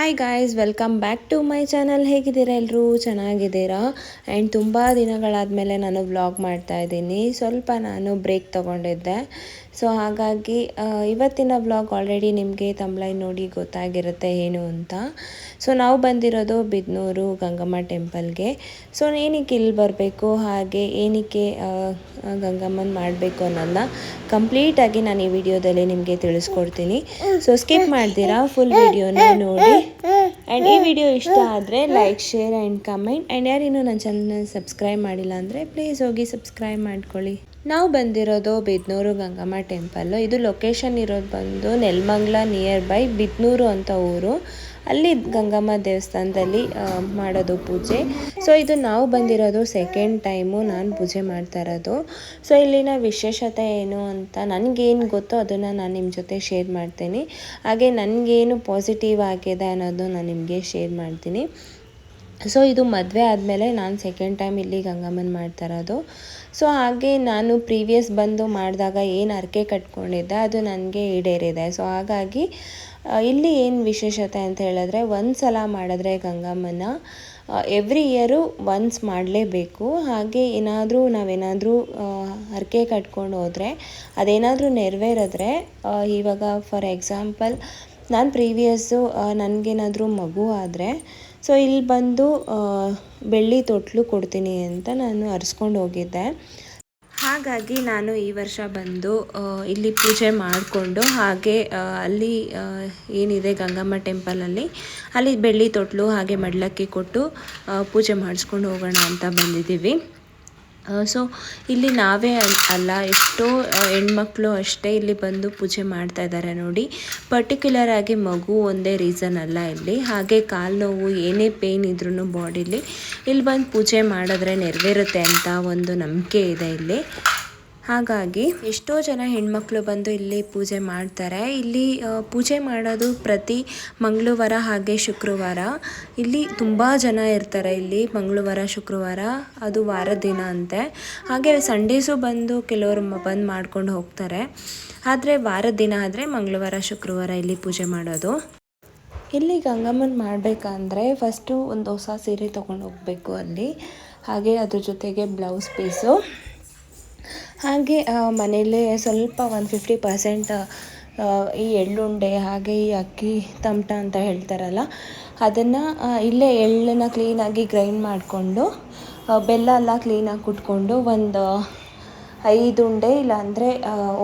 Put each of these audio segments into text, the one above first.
Hi guys, welcome back to my channel. ಹೇಗಿದ್ದೀರಾ ಎಲ್ಲರೂ? ಚೆನ್ನಾಗಿದ್ದೀರಾ? ಆ್ಯಂಡ್ ತುಂಬ ದಿನಗಳಾದಮೇಲೆ ನಾನು ವ್ಲಾಗ್ ಮಾಡ್ತಾ ಇದ್ದೀನಿ. ಸ್ವಲ್ಪ ನಾನು ಬ್ರೇಕ್ ತೊಗೊಂಡಿದ್ದೆ. ಸೊ ಹಾಗಾಗಿ ಇವತ್ತಿನ ವ್ಲಾಗ್ ಆಲ್ರೆಡಿ ನಿಮಗೆ ತಮ್ಲೈನ್ ನೋಡಿ ಗೊತ್ತಾಗಿರುತ್ತೆ ಏನು ಅಂತ. ಸೊ ನಾವು ಬಂದಿರೋದು ಬಿದನೂರು ಗಂಗಮ್ಮ ಟೆಂಪಲ್ಗೆ. ಸೊ ಏನಕ್ಕೆ ಇಲ್ಲಿ ಬರಬೇಕು, ಹಾಗೆ ಏನಕ್ಕೆ ಗಂಗಮ್ಮನ ಮಾಡಬೇಕು ಅನ್ನೋದನ್ನ ಕಂಪ್ಲೀಟಾಗಿ ನಾನು ಈ ವಿಡಿಯೋದಲ್ಲಿ ನಿಮಗೆ ತಿಳಿಸ್ಕೊಡ್ತೀನಿ. ಸೊ ಸ್ಕಿಪ್ ಮಾಡ್ತೀರಾ, ಫುಲ್ ವಿಡಿಯೋನ ನೋಡಿ. ಆ್ಯಂಡ್ ಈ ವಿಡಿಯೋ ಇಷ್ಟ ಆದರೆ like, share and comment. And ಯಾರಿನ್ನೂ ನನ್ನ ಚಾನಲ್ನ ಸಬ್ಸ್ಕ್ರೈಬ್ ಮಾಡಿಲ್ಲ ಅಂದರೆ ಪ್ಲೀಸ್ ಹೋಗಿ ಸಬ್ಸ್ಕ್ರೈಬ್ ಮಾಡ್ಕೊಳ್ಳಿ. ನಾವು ಬಂದಿರೋದು ಬಿದನೂರು ಗಂಗಮ್ಮ ಟೆಂಪಲ್ಲು. ಇದು ಲೊಕೇಶನ್ ಇರೋದು ಬಂದು ನೆಲಮಂಗಲ ನಿಯರ್ ಬೈ ಬಿದನೂರು ಅಂತ ಊರು. ಅಲ್ಲಿ ಗಂಗಮ್ಮ ದೇವಸ್ಥಾನದಲ್ಲಿ ಮಾಡೋದು ಪೂಜೆ. ಸೊ ಇದು ನಾವು ಬಂದಿರೋದು ಸೆಕೆಂಡ್ ಟೈಮು ನಾನು ಪೂಜೆ ಮಾಡ್ತಾ ಇರೋದು. ಸೊ ಇಲ್ಲಿನ ವಿಶೇಷತೆ ಏನು ಅಂತ ನನಗೇನು ಗೊತ್ತೋ ಅದನ್ನು ನಾನು ನಿಮ್ಮ ಜೊತೆ ಶೇರ್ ಮಾಡ್ತೀನಿ. ಹಾಗೆ ನನಗೇನು ಪಾಸಿಟಿವ್ ಆಗಿದೆ ಅನ್ನೋದು ನಾನು ನಿಮಗೆ ಶೇರ್ ಮಾಡ್ತೀನಿ. ಸೊ ಇದು ಮದುವೆ ಆದಮೇಲೆ ನಾನು ಸೆಕೆಂಡ್ ಟೈಮ್ ಇಲ್ಲಿ ಗಂಗಮ್ಮನ ಮಾಡ್ತಾ ಇರೋದು. ಸೊ ಹಾಗೆ ನಾನು ಪ್ರೀವಿಯಸ್ ಬಂದು ಮಾಡಿದಾಗ ಏನು ಹರಕೆ ಕಟ್ಕೊಂಡಿದ್ದೆ ಅದು ನನಗೆ ಈಡೇರಿದೆ. ಸೊ ಹಾಗಾಗಿ ಇಲ್ಲಿ ಏನು ವಿಶೇಷತೆ ಅಂತ ಹೇಳಿದ್ರೆ, ಒಂದು ಸಲ ಮಾಡಿದ್ರೆ ಗಂಗಮ್ಮನ ಎವ್ರಿ ಇಯರು ಒನ್ಸ್ ಮಾಡಲೇಬೇಕು. ಹಾಗೆ ನಾವೇನಾದರೂ ಹರಕೆ ಕಟ್ಕೊಂಡು ಹೋದರೆ ಅದೇನಾದರೂ ನೆರವೇರಿದ್ರೆ, ಇವಾಗ ಫಾರ್ ಎಕ್ಸಾಂಪಲ್ ನಾನು ಪ್ರೀವಿಯಸ್ಸು ನನಗೇನಾದರೂ ಮಗು ಆದರೆ ಸೊ ಇಲ್ಲಿ ಬಂದು ಬೆಳ್ಳಿ ತೊಟ್ಲು ಕೊಡ್ತೀನಿ ಅಂತ ನಾನು ಹರಿಸ್ಕೊಂಡು ಹೋಗಿದ್ದೆ. ಹಾಗಾಗಿ ನಾನು ಈ ವರ್ಷ ಬಂದು ಇಲ್ಲಿ ಪೂಜೆ ಮಾಡಿಕೊಂಡು, ಹಾಗೆ ಅಲ್ಲಿ ಏನಿದೆ ಗಂಗಮ್ಮ ಟೆಂಪಲಲ್ಲಿ ಅಲ್ಲಿ ಬೆಳ್ಳಿ ತೊಟ್ಲು ಹಾಗೆ ಮಡಿಲಕ್ಕಿ ಕೊಟ್ಟು ಪೂಜೆ ಮಾಡಿಸ್ಕೊಂಡು ಹೋಗೋಣ ಅಂತ ಬಂದಿದ್ದೀವಿ. ಸೊ ಇಲ್ಲಿ ನಾವೇ ಅಲ್ಲ, ಎಷ್ಟೋ ಹೆಣ್ಮಕ್ಳು ಅಷ್ಟೇ ಇಲ್ಲಿ ಬಂದು ಪೂಜೆ ಮಾಡ್ತಾ ಇದ್ದಾರೆ ನೋಡಿ. ಪರ್ಟಿಕ್ಯುಲರ್ ಆಗಿ ಮಗು ಒಂದೇ ರೀಸನ್ ಅಲ್ಲ ಇಲ್ಲಿ. ಹಾಗೆ ಕಾಲು ನೋವು, ಏನೇ ಪೇಯ್ನ್ ಇದ್ರೂ ಬಾಡಿಲಿ ಇಲ್ಲಿ ಬಂದು ಪೂಜೆ ಮಾಡಿದ್ರೆ ನೆರವೇರುತ್ತೆ ಅಂತ ಒಂದು ನಂಬಿಕೆ ಇದೆ ಇಲ್ಲಿ. ಹಾಗಾಗಿ ಎಷ್ಟೋ ಜನ ಹೆಣ್ಮಕ್ಳು ಬಂದು ಇಲ್ಲಿ ಪೂಜೆ ಮಾಡ್ತಾರೆ. ಇಲ್ಲಿ ಪೂಜೆ ಮಾಡೋದು ಪ್ರತಿ ಮಂಗಳವಾರ ಹಾಗೆ ಶುಕ್ರವಾರ. ಇಲ್ಲಿ ತುಂಬ ಜನ ಇರ್ತಾರೆ. ಇಲ್ಲಿ ಮಂಗಳವಾರ ಶುಕ್ರವಾರ ಅದು ವಾರದ ದಿನ ಅಂತೆ. ಹಾಗೆ ಸಂಡೇಸು ಬಂದು ಕೆಲವರು ಬಂದು ಮಾಡ್ಕೊಂಡು ಹೋಗ್ತಾರೆ. ಆದರೆ ವಾರದ ದಿನ ಆದರೆ ಮಂಗಳವಾರ ಶುಕ್ರವಾರ ಇಲ್ಲಿ ಪೂಜೆ ಮಾಡೋದು. ಇಲ್ಲಿ ಗಂಗಮ್ಮನ ಮಾಡಬೇಕಂದ್ರೆ ಫಸ್ಟು ಒಂದು ಹೊಸ ಸೀರೆ ತೊಗೊಂಡು ಹೋಗಬೇಕು ಅಲ್ಲಿ. ಹಾಗೆ ಅದ್ರ ಜೊತೆಗೆ ಬ್ಲೌಸ್ ಪೀಸು, ಹಾಗೆ ಮನೆಯಲ್ಲೇ ಸ್ವಲ್ಪ ಒಂದು 50% ಈ ಎಳ್ಳುಂಡೆ ಹಾಗೆ ಈ ಅಕ್ಕಿ ತಮಟ ಅಂತ ಹೇಳ್ತಾರಲ್ಲ ಅದನ್ನು ಇಲ್ಲೇ ಎಳ್ಳನ್ನು ಕ್ಲೀನಾಗಿ ಗ್ರೈಂಡ್ ಮಾಡಿಕೊಂಡು, ಬೆಲ್ಲ ಎಲ್ಲ ಕ್ಲೀನಾಗಿ ಕುಟ್ಕೊಂಡು ಒಂದು 5 ಉಂಡೆ ಇಲ್ಲಾಂದರೆ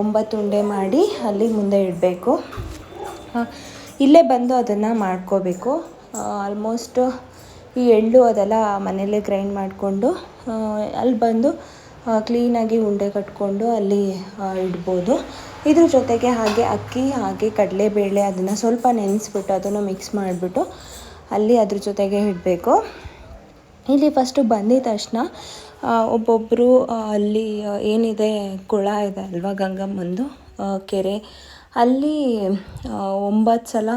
9 ಉಂಡೆ ಮಾಡಿ ಅಲ್ಲಿ ಮುಂದೆ ಇಡಬೇಕು. ಇಲ್ಲೇ ಬಂದು ಅದನ್ನು ಮಾಡ್ಕೋಬೇಕು. ಆಲ್ಮೋಸ್ಟ್ ಈ ಎಳ್ಳು ಅದೆಲ್ಲ ಮನೆಯಲ್ಲೇ ಗ್ರೈಂಡ್ ಮಾಡಿಕೊಂಡು ಅಲ್ಲಿ ಬಂದು ಕ್ಲೀನಾಗಿ ಉಂಡೆ ಕಟ್ಕೊಂಡು ಅಲ್ಲಿ ಇಡ್ಬೋದು. ಇದ್ರ ಜೊತೆಗೆ ಹಾಗೆ ಅಕ್ಕಿ ಹಾಗೆ ಕಡಲೆಬೇಳೆ ಅದನ್ನು ಸ್ವಲ್ಪ ನೆನೆಸ್ಬಿಟ್ಟು ಅದನ್ನು ಮಿಕ್ಸ್ ಮಾಡಿಬಿಟ್ಟು ಅಲ್ಲಿ ಅದ್ರ ಜೊತೆಗೆ ಇಡಬೇಕು. ಇಲ್ಲಿ ಫಸ್ಟು ಬಂದಿದ ತಕ್ಷಣ ಒಬ್ಬೊಬ್ಬರು ಅಲ್ಲಿ ಏನಿದೆ ಕೊಳ ಇದೆ ಅಲ್ವಾ ಗಂಗಮ್ಮಂದು ಕೆರೆ, ಅಲ್ಲಿ 9 ಸಲ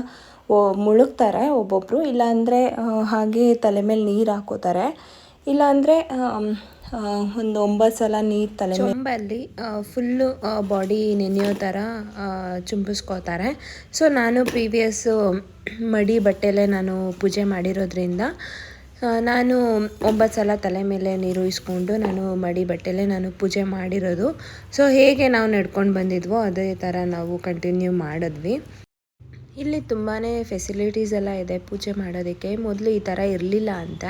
ಮುಳುಗ್ತಾರೆ ಒಬ್ಬೊಬ್ಬರು. ಇಲ್ಲಾಂದರೆ ಹಾಗೆ ತಲೆ ಮೇಲೆ ನೀರು ಹಾಕೋತಾರೆ. ಇಲ್ಲಾಂದರೆ ಒಂದು 9 ಸಲ ನೀರು ತಲೆ ಚೊಂಬಲ್ಲಿ ಫುಲ್ಲು ಬಾಡಿ ನೆನೆಯೋ ಥರ ಚುಂಬಿಸ್ಕೋತಾರೆ. ಸೊ ನಾನು ಪ್ರೀವಿಯಸ್ಸು ಮಡಿ ಬಟ್ಟೆಲೇ ನಾನು ಪೂಜೆ ಮಾಡಿರೋದ್ರಿಂದ ನಾನು 9 ಸಲ ತಲೆ ಮೇಲೆ ನೀರು ಇಸ್ಕೊಂಡು ನಾನು ಮಡಿ ಬಟ್ಟೆಲೇ ನಾನು ಪೂಜೆ ಮಾಡಿರೋದು. ಸೊ ಹೇಗೆ ನಾವು ನಡ್ಕೊಂಡು ಬಂದಿದ್ವೋ ಅದೇ ಥರ ನಾವು ಕಂಟಿನ್ಯೂ ಮಾಡಿದ್ವಿ. ಇಲ್ಲಿ ತುಂಬಾ ಫೆಸಿಲಿಟೀಸ್ ಎಲ್ಲ ಇದೆ ಪೂಜೆ ಮಾಡೋದಕ್ಕೆ. ಮೊದಲು ಈ ಥರ ಇರಲಿಲ್ಲ ಅಂತ.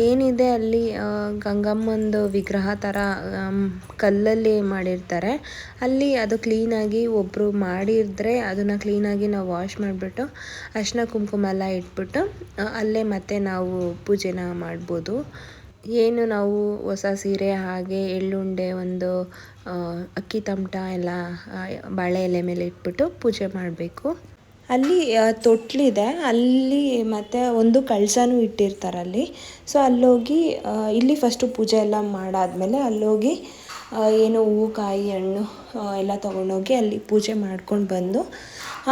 ಏನಿದೆ ಅಲ್ಲಿ ಗಂಗಮ್ಮಂದು ವಿಗ್ರಹ ಥರ ಕಲ್ಲಲ್ಲಿ ಮಾಡಿರ್ತಾರೆ. ಅಲ್ಲಿ ಅದು ಕ್ಲೀನಾಗಿ ಒಬ್ಬರು ಮಾಡಿದ್ರೆ ಅದನ್ನು ಕ್ಲೀನಾಗಿ ನಾವು ವಾಶ್ ಮಾಡಿಬಿಟ್ಟು ಅರಿಶಿನ ಕುಂಕುಮ ಎಲ್ಲ ಇಟ್ಬಿಟ್ಟು ಅಲ್ಲೇ ಮತ್ತೆ ನಾವು ಪೂಜೆನ ಮಾಡ್ಬೋದು. ಏನು ನಾವು ಹೊಸ ಸೀರೆ ಹಾಗೆ ಎಳ್ಳುಂಡೆ ಒಂದು ಅಕ್ಕಿ ತಮಟ ಎಲ್ಲ ಬಾಳೆ ಎಲೆ ಮೇಲೆ ಇಟ್ಬಿಟ್ಟು ಪೂಜೆ ಮಾಡಬೇಕು. ಅಲ್ಲಿ ತೊಟ್ಲಿದೆ ಅಲ್ಲಿ, ಮತ್ತು ಒಂದು ಕಳಶನೂ ಇಟ್ಟಿರ್ತಾರಲ್ಲಿ. ಸೊ ಅಲ್ಲೋಗಿ ಇಲ್ಲಿ ಫಸ್ಟು ಪೂಜೆ ಎಲ್ಲ ಮಾಡಾದಮೇಲೆ ಅಲ್ಲೋಗಿ ಏನು ಹೂವು ಕಾಯಿ ಹಣ್ಣು ಎಲ್ಲ ತೊಗೊಂಡೋಗಿ ಅಲ್ಲಿ ಪೂಜೆ ಮಾಡ್ಕೊಂಡು ಬಂದು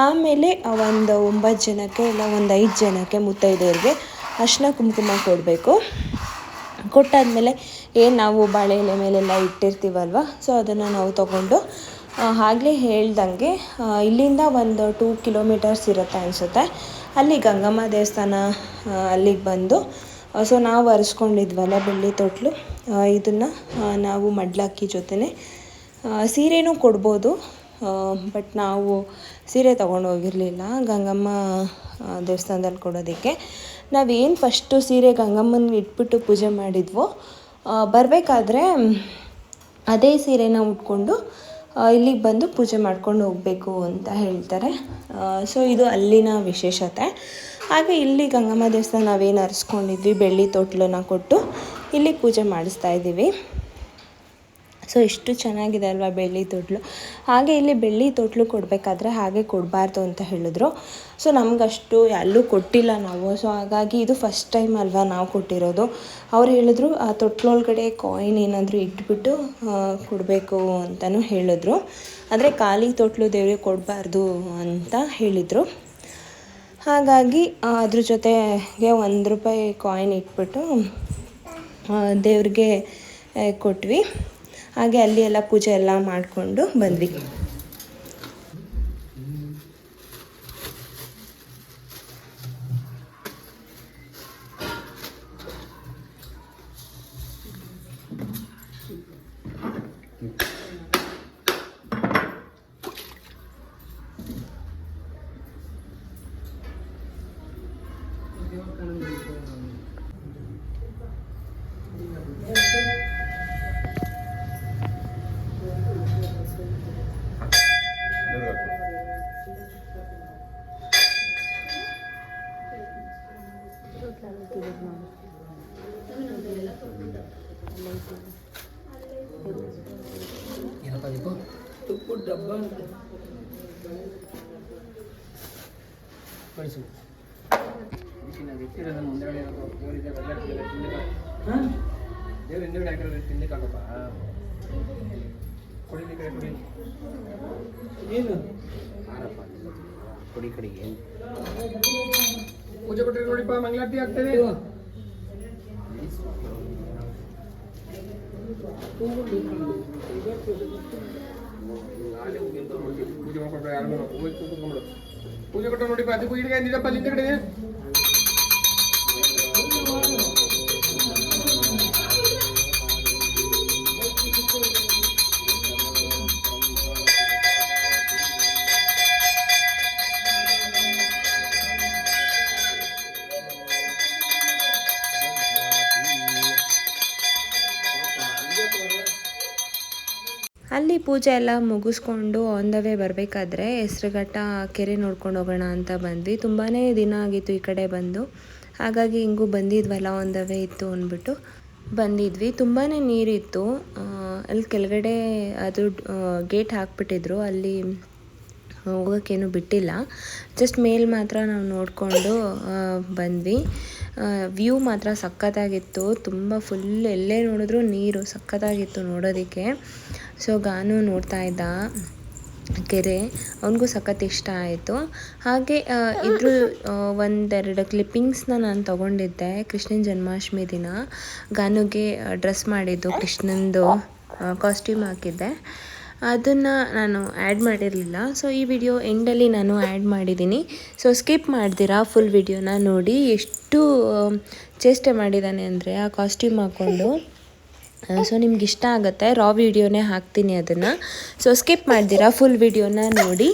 ಆಮೇಲೆ ಒಂದು 9 ಜನಕ್ಕೆ ಇಲ್ಲ ಒಂದು 5 ಜನಕ್ಕೆ ಮುತ್ತೈದೆಯರಿಗೆ ಅರಿಶಿನ ಕುಂಕುಮ ಕೊಡಬೇಕು. ಕೊಟ್ಟಾದಮೇಲೆ ಏನು ನಾವು ಬಾಳೆ ಎಲೆ ಮೇಲೆಲ್ಲ ಇಟ್ಟಿರ್ತೀವಲ್ವ, ಸೊ ಅದನ್ನು ನಾವು ತೊಗೊಂಡು ಆಗಲೇ ಹೇಳ್ದಂಗೆ ಇಲ್ಲಿಂದ ಒಂದು 2 ಕಿಲೋಮೀಟರ್ಸ್ ಇರುತ್ತೆ ಅನಿಸುತ್ತೆ. ಅಲ್ಲಿ ಗಂಗಮ್ಮ ದೇವಸ್ಥಾನ ಅಲ್ಲಿಗೆ ಬಂದು ಸೊ ನಾವು ಒರೆಸ್ಕೊಂಡಿದ್ವಲ್ಲ ಬೆಳ್ಳಿ ತೊಟ್ಲು, ಇದನ್ನು ನಾವು ಮಡ್ಲಕ್ಕಿ ಜೊತೆನೇ ಸೀರೆನೂ ಕೊಡ್ಬೋದು, ಬಟ್ ನಾವು ಸೀರೆ ತೊಗೊಂಡು ಹೋಗಿರಲಿಲ್ಲ ಗಂಗಮ್ಮ ದೇವಸ್ಥಾನದಲ್ಲಿ ಕೊಡೋದಕ್ಕೆ. ನಾವೇನು ಫಸ್ಟು ಸೀರೆ ಗಂಗಮ್ಮನಿಗೆ ಇಟ್ಬಿಟ್ಟು ಪೂಜೆ ಮಾಡಿದ್ವೋ ಬರಬೇಕಾದ್ರೆ ಅದೇ ಸೀರೆನ ಉಟ್ಕೊಂಡು ಇಲ್ಲಿಗೆ ಬಂದು ಪೂಜೆ ಮಾಡ್ಕೊಂಡು ಹೋಗಬೇಕು ಅಂತ ಹೇಳ್ತಾರೆ. ಸೊ ಇದು ಅಲ್ಲಿನ ವಿಶೇಷತೆ. ಹಾಗೆ ಇಲ್ಲಿ ಗಂಗಮ್ಮ ದೇವಸ್ಥಾನ ನಾವೇನು ಅರಿಸ್ಕೊಂಡಿದ್ವಿ ಬೆಳ್ಳಿ ತೊಟ್ಲನ್ನ ಕೊಟ್ಟು ಇಲ್ಲಿ ಪೂಜೆ ಮಾಡಿಸ್ತಾ ಇದ್ದೀವಿ. ಸೊ ಎಷ್ಟು ಚೆನ್ನಾಗಿದೆ ಅಲ್ವಾ ಬೆಳ್ಳಿ ತೊಟ್ಲು. ಹಾಗೆ ಇಲ್ಲಿ ಬೆಳ್ಳಿ ತೊಟ್ಲು ಕೊಡಬೇಕಾದ್ರೆ ಹಾಗೆ ಕೊಡಬಾರ್ದು ಅಂತ ಹೇಳಿದ್ರು. ಸೊ ನಮಗಷ್ಟು ಎಲ್ಲೂ ಕೊಟ್ಟಿಲ್ಲ ನಾವು. ಸೊ ಹಾಗಾಗಿ ಇದು ಫಸ್ಟ್ ಟೈಮ್ ಅಲ್ವಾ ನಾವು ಕೊಟ್ಟಿರೋದು. ಅವ್ರು ಹೇಳಿದ್ರು ಆ ತೊಟ್ಲೊಳಗಡೆ ಕಾಯಿನ್ ಏನಾದರೂ ಇಟ್ಬಿಟ್ಟು ಕೊಡಬೇಕು ಅಂತಲೂ ಹೇಳಿದ್ರು. ಆದರೆ ಖಾಲಿ ತೊಟ್ಲು ದೇವ್ರಿಗೆ ಕೊಡಬಾರ್ದು ಅಂತ ಹೇಳಿದರು. ಹಾಗಾಗಿ ಅದ್ರ ಜೊತೆಗೆ ₹1 ಕಾಯಿನ್ ಇಟ್ಬಿಟ್ಟು ದೇವ್ರಿಗೆ ಕೊಟ್ವಿ. ಹಾಗೆ ಅಲ್ಲಿ ಎಲ್ಲ ಪೂಜೆ ಎಲ್ಲ ಮಾಡಿಕೊಂಡು ಬಂದ್ವಿ. ತುಪ್ಪು ಡಬ್ಬ ಕಳಿಸು ದೇವ್ರ ಹಿಂದೆಗಡೆ ಹಾಕಿರೋದು ತಿಂದಕ್ಕೆ ಆಗಪ್ಪ. ಕೊಡಿ ಕಡೆ ಕೊಡಿ ಏನು ಹಾರಪ್ಪ ಕೊಡಿ ಕಡೆಗೆ ಪೂಜೆ ಕೊಟ್ಟರೆ ನೋಡಿಪ್ಪ ಮಂಗಳಾರತಿ ಆಗ್ತದೆ. ಪೂಜೆ ಮಾಡ್ಕೊಂಡ್ರೆ ಯಾರು ಕೂತ್ಕೊಂಡ್ಬಿಡು. ಪೂಜೆ ಕೊಟ್ಟರೆ ನೋಡಿಪ್ಪ ಅದಕ್ಕೂ ಇಡಿಗೆ ನಿಜಪ್ಪ ನಿಂತ ಕಡೆ ಅಲ್ಲಿ ಪೂಜೆ ಎಲ್ಲ ಮುಗಿಸ್ಕೊಂಡು ಆನ್ ದ ವೇ ಬರಬೇಕಾದ್ರೆ ಹೆಸ್ರುಘಟ್ಟ ಕೆರೆ ನೋಡ್ಕೊಂಡು ಹೋಗೋಣ ಅಂತ ಬಂದ್ವಿ. ತುಂಬಾ ದಿನ ಆಗಿತ್ತು ಈ ಕಡೆ ಬಂದು, ಹಾಗಾಗಿ ಹಿಂಗೂ ಬಂದಿದ್ವಲ್ಲ ಆನ್ ದ ವೇ ಇತ್ತು ಅಂದ್ಬಿಟ್ಟು ಬಂದಿದ್ವಿ. ತುಂಬಾ ನೀರಿತ್ತು ಅಲ್ಲಿ ಕೆಳಗಡೆ. ಅದು ಗೇಟ್ ಹಾಕ್ಬಿಟ್ಟಿದ್ರು, ಅಲ್ಲಿ ಹೋಗೋಕ್ಕೇನು ಬಿಟ್ಟಿಲ್ಲ. ಜಸ್ಟ್ ಮೇಲ್ ಮಾತ್ರ ನಾವು ನೋಡಿಕೊಂಡು ಬಂದ್ವಿ. ವ್ಯೂ ಮಾತ್ರ ಸಖತ್ತಾಗಿತ್ತು. ತುಂಬ ಫುಲ್ ಎಲ್ಲೇ ನೋಡಿದ್ರು ನೀರು ಸಖತ್ತಾಗಿತ್ತು ನೋಡೋದಕ್ಕೆ. ಸೊ ಗಾನು ನೋಡ್ತಾ ಇದ್ದ ಕೆರೆ, ಅವನಿಗೂ ಸಖತ್ ಇಷ್ಟ ಆಯಿತು. ಹಾಗೆ ಇದ್ರ ಒಂದೆರಡು ಕ್ಲಿಪ್ಪಿಂಗ್ಸ್ನ ನಾನು ತೊಗೊಂಡಿದ್ದೆ. ಕೃಷ್ಣನ ಜನ್ಮಾಷ್ಟಮಿ ದಿನ ಗಾನುಗೆ ಡ್ರೆಸ್ ಮಾಡಿದ್ದು, ಕೃಷ್ಣಂದು ಕಾಸ್ಟ್ಯೂಮ್ ಹಾಕಿದ್ದೆ. ಅದನ್ನು ನಾನು ಆ್ಯಡ್ ಮಾಡಿರಲಿಲ್ಲ. ಸೊ ಈ ವಿಡಿಯೋ ಎಂಡಲ್ಲಿ ನಾನು ಆ್ಯಡ್ ಮಾಡಿದ್ದೀನಿ. ಸೊ ಸ್ಕಿಪ್ ಮಾಡ್ದಿರಾ ಫುಲ್ ವಿಡಿಯೋನ ನೋಡಿ. ಎಷ್ಟು ಚೇಷ್ಟೆ ಮಾಡಿದ್ದಾನೆ ಅಂದರೆ ಆ ಕಾಸ್ಟ್ಯೂಮ್ ಹಾಕ್ಕೊಂಡು. ಸೊ ನಿಮ್ಗೆ ಇಷ್ಟ ಆಗುತ್ತೆ, ರಾ ವಿಡಿಯೋನೇ ಹಾಕ್ತೀನಿ ಅದನ್ನು. ಸೊ ಸ್ಕಿಪ್ ಮಾಡ್ದಿರಾ ಫುಲ್ ವಿಡಿಯೋನ ನೋಡಿ.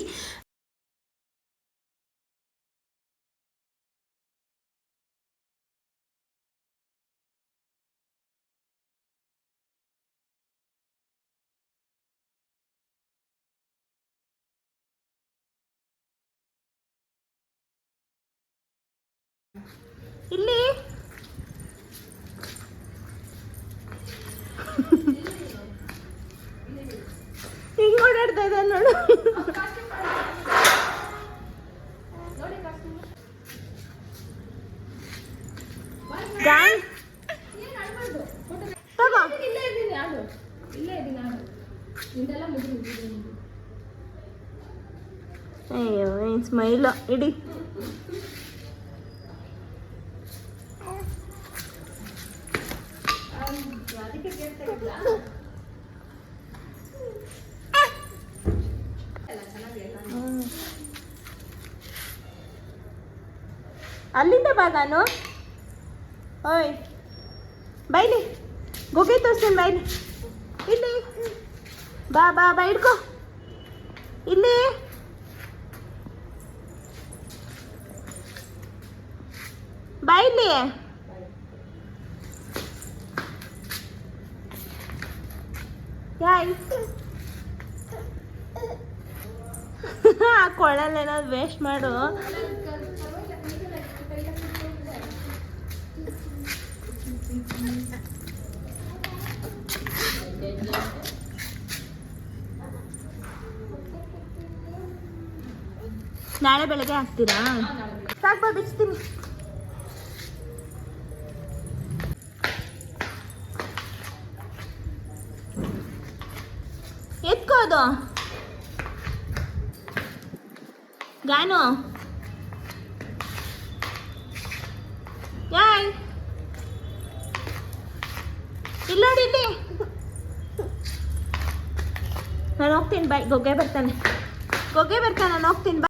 ಇಲ್ಲಿ ಹಿಂಗ್ ಓಡಾಡ್ತಾ ಇದ್ದ ನೋಡು. ಅಯ್ಯೋ ಸ್ಮೈಲ್ ಇಡಿ. ಅಲ್ಲಿಂದ ಬಾಗಾನು ಓಯ್ ಬೈಲಿ ಗುಗ್ಗೆ ತೋರಿಸ್ತೀನಿ ಬೈಲಿ ಇಲ್ಲಿ ಬಾ ಬಾ ಬಾ ಹಿಡ್ಕೊ ಇಲ್ಲಿ ಬಾ ಇಲ್ಲಿ ಯಾಯ್ ಕೊಳಲ್ ಏನಾದ್ರು ವೇಸ್ಟ್ ಮಾಡು ನಾಳೆ ಬೆಳಗ್ಗೆ ಹಾಕ್ತೀರಾ ಸಾಕು ಬಿಚ್ತೀನಿ ಎತ್ಕೋದು ಗಾನು ಯಾಯ್ ಇಲ್ಲ ನೋಡಿ ಇಲ್ಲಿ ನಾನು ಹೋಗ್ತೀನಿ ಬಾಯ್ ಗೊಗ್ಗೆ ಬರ್ತಾನೆ ನಾನು ಹೋಗ್ತೀನಿ.